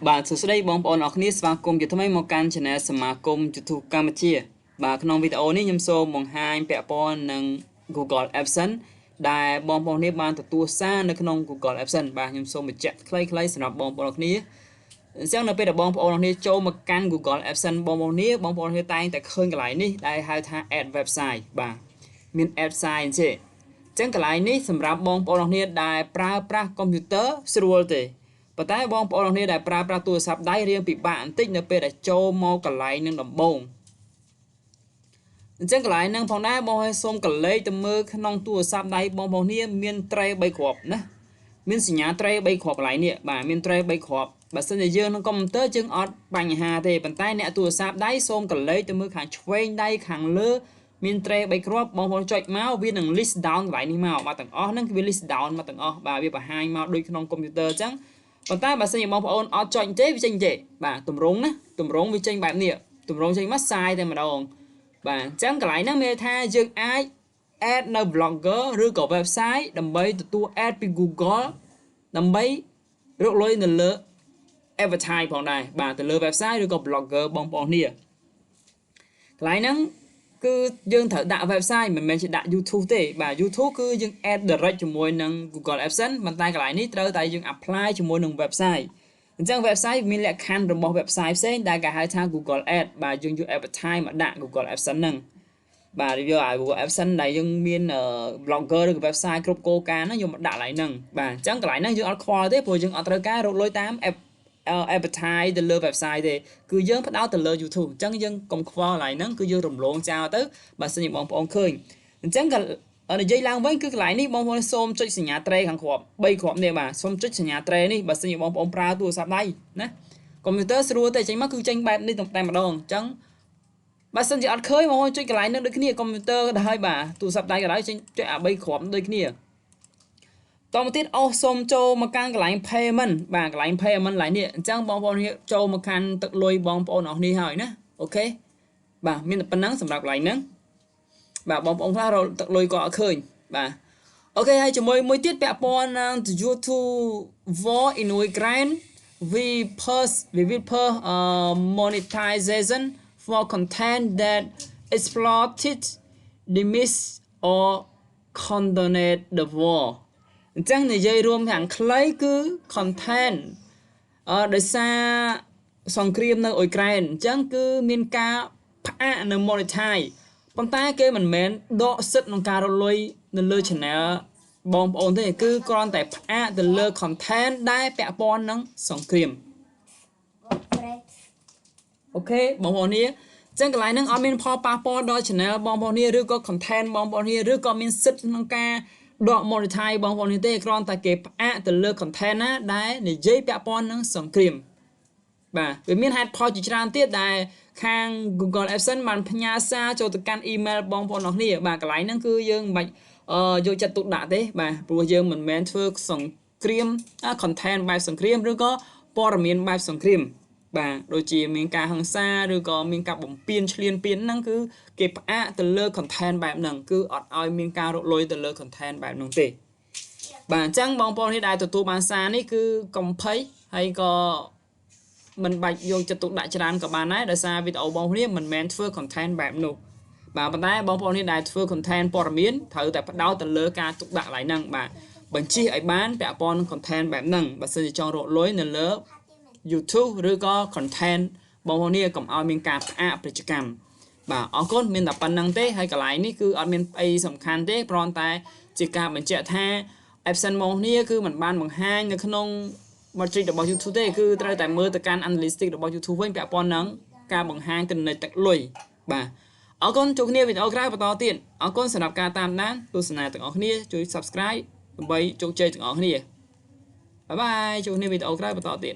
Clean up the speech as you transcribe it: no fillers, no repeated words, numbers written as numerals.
បាទសួស្តីបងប្អូនអរគ្នាស្វាគមន៍ជាថ្មីមកកាន់ Channel សមាគម YouTube កម្ពុជាបាទក្នុងវីដេអូនេះខ្ញុំសូមបង្ហាញពាក់ព័ន្ធនឹង Google AdSense ដែលបងប្អូននេះបានទទួលសារនៅក្នុង Google AdSense បាទខ្ញុំសូមបញ្ជាក់ខ្លីៗសម្រាប់បងប្អូនគ្នាអញ្ចឹងនៅពេលដែលបងប្អូនគ្នាចូលមកកាន់ Google AdSense បងប្អូនគ្នាតែងតែឃើញកន្លែងនេះដែលហៅថា Add Website បាទមាន Add Site ទេអញ្ចឹងកន្លែងនេះសម្រាប់បងប្អូនគ្នាដែលប្រើប្រាស់កុំព្យូទ័រស្រួលទេប៉ុន្តែបងប្អូនគ្នាដែលប្រើប្រាស់ទូរស័ព្ទដៃរៀងពិបាកបន្តិចនៅពេលដែលចូលមកកន្លែងនឹងដំបូងអញ្ចឹងកន្លែងហ្នឹងផងដែរបងឲ្យសូមកលេចទៅមើលក្នុងទូរស័ព្ទដៃបងប្អូនគ្នាមានត្រេ3គ្រាប់ណាមានសញ្ញាត្រេ3គ្រាប់កន្លែងនេះបាទមានត្រេ3គ្រាប់បើសិនជាយើងក្នុងកុំព្យូទ័រយើងអត់បញ្ហាទេប៉ុន្តែអ្នកទូរស័ព្ទដៃសូមកលេចទៅមើលខាងឆ្វេងដៃខាងលើមានត្រេ3គ្រាប់បងប្អូនចុចមកវានឹង list down កន្លែងនេះមកបាទទាំងអស់ហ្នឹងគឺវា list down មកទាំងអស់បាទវាបង្ហាញមកដូចក្នុងកុំព្យូទ័រអញ្ចឹងប៉ុន្តែបើសិនជាបងប្អូនអត់ចុចទេវាចេញទេបាទតម្រងណាតម្រងវាចេញបែបនេះតម្រងចេញមកសាយតែម្ដងបាទអញ្ចឹងកន្លែងហ្នឹងមានថាយើងអាច add នៅ blogger ឬក៏ website ដើម្បីទទួល add ពី Google ដើម្បីរកលុយនៅលើ advertise ផងដែរបាទទៅលើ website ឬក៏ blogger បងប្អូនគ្នាកន្លែងហ្នឹងគឺយើងត្រូវដាក់ website មិនមែនជាដាក់ YouTube ទេបាទ YouTube គឺយើង add direct ជាមួយនឹង Google AdSense ប៉ុន្តែកន្លែងនេះត្រូវតែយើង apply ជាមួយនឹង website អញ្ចឹង website មានលក្ខខណ្ឌរបស់ website ផ្សេងដែលគេហៅថា Google Ads បាទយើងយក advertise មកដាក់ Google AdSense ហ្នឹងបាទយកឲ្យ Google AdSense ដែលយើងមាន blogger ឬក៏ website គ្រប់គោលការណ៍ហ្នឹងយកមកដាក់កន្លែងហ្នឹងបាទអញ្ចឹងកន្លែងហ្នឹងយើងអត់ខ្វល់ទេព្រោះយើងអត់ត្រូវការរកលុយតាម advertise ទៅលើ website ទេគឺយើងផ្ដោតទៅលើ YouTube អញ្ចឹងយើងកុំខ្វល់កន្លែងហ្នឹងគឺយើងរំលងចោលទៅបើសិនជាបងប្អូនឃើញអញ្ចឹងក៏និយាយឡើងវិញគឺកន្លែងនេះបងប្អូនសូមចុចសញ្ញាត្រេខាងគ្រាប់3គ្រាប់នេះបាទសូមចុចសញ្ញាត្រេនេះបើសិនជាបងប្អូនប្រើទូរស័ព្ទដៃណាកុំព្យូទ័រស្រួលតែចេញមកគឺចេញបែបនេះតែម្ដងអញ្ចឹងបើសិនជាអត់ឃើញបងប្អូនចុចកន្លែងហ្នឹងដូចគ្នាកុំព្យូទ័រក៏ដោយបាទទូរស័ព្ទដៃក៏ដោយចុចអា3គ្រាប់ដូចគ្នាតមកទៀតអូសូមចូលមកកាន់កន្លែង payment បាទកន្លែង payment ឡើយនេះអញ្ចឹងបងប្អូនចូលមកកាន់ទឹកលុយបងប្អូនអរគ្នាហើយណាអូខេបាទមានតែប៉ុណ្ណឹងសម្រាប់កន្លែងហ្នឹងបាទបងប្អូនខ្លះរកទឹកលុយក៏អត់ឃើញបាទអូខេហើយជាមួយមួយទៀតពាក់ព័ន្ធនឹង YouTube War in Ukraine we will per monetization for content that exploited dismiss or condemnate the warអញ្ចឹងនិយាយរួមទាំងខ្លីគឺ content ដោយសារសង្គ្រាមនៅអ៊ុយក្រែនអញ្ចឹងគឺមានការផ្អាកនៅ monetize ប៉ុន្តែគេមិនមែនដកសិទ្ធិក្នុងការរកលុយនៅលើ channel បងប្អូនទេគឺគ្រាន់តែផ្អាកទៅលើ content ដែលពាក់ព័ន្ធនឹងសង្គ្រាមអូខេបងប្អូននេះអញ្ចឹងកន្លែងហ្នឹងអត់មានផលប៉ះពាល់ដល់ channel បងប្អូននេះឬក៏ content បងប្អូននេះឬក៏មានសិទ្ធិក្នុងការដក monetize បងប្អូននេះទេគ្រាន់តែគេផ្អាកទៅលើ content ណាដែលនិយាយពាក់ព័ន្ធនឹងសង្គ្រាមបាទវាមានហេតុផលជាច្រើនទៀតដែលខាង Google AdSense បានផ្ញើសារចូលទៅកាន់ email បងប្អូនអរគ្នាបាទកន្លែងហ្នឹងគឺយើងមិនបាច់យកចិត្តទុកដាក់ទេបាទព្រោះយើងមិនមែនធ្វើសង្គ្រាម content បែបសង្គ្រាមឬក៏ព័ត៌មានបែបសង្គ្រាមបាទដូចជាមានការហិង្សាឬក៏មានការបំពានឈ្លានពានហ្នឹងគឺគេផ្អាកទៅលើ content បែបហ្នឹងគឺអត់ឲ្យមានការរកលុយទៅលើ content បែបហ្នឹងទេបាទអញ្ចឹងបងប្អូននេះដែលទទួលបានសារនេះគឺកុំភ័យហើយក៏មិនបាច់យកចិត្តទុកដាក់ច្រើនក៏បានដែរដោយសារវីដេអូបងប្អូននេះមិនមែនធ្វើ content បែបនោះបាទប៉ុន្តែបងប្អូននេះដែលធ្វើ content ព័ត៌មានត្រូវតែផ្ដោតទៅលើការទុកដាក់កន្លែងហ្នឹងបាទបញ្ជិះឲ្យបានពាក់ព័ន្ធនឹង content បែបហ្នឹងបើសិនជាចង់រកលុយនៅលើ YouTube ឬក៏ content បងប្អូននេះកុំឲ្យមានការផ្អាកពាណិជ្ជកម្មបាទអរគុណមានតែប៉ុណ្្នឹងទេហើយកន្លែងនេះគឺអត់មានអីសំខាន់ទេគ្រាន់តែជាការបញ្ជាក់ថា AdSense មកនេះគឺมันបានបង្ហាញនៅក្នុង matrix របស់ YouTube ទេគឺត្រូវតែមើលទៅកាន់ analytics របស់ YouTube វិញពាក់ព័ន្ធនឹងការបង្ហាញទិន្នន័យទឹកលុយបាទអរគុណជួបគ្នាវីដេអូក្រោយបន្តទៀតអរគុណសម្រាប់ការតាមដានទស្សនាទាំងអស់គ្នាជួយ Subscribe ដើម្បីជោគជ័យទាំងអស់គ្នាបាយបាយជួបគ្នាវីដេអូក្រោយបន្តទៀត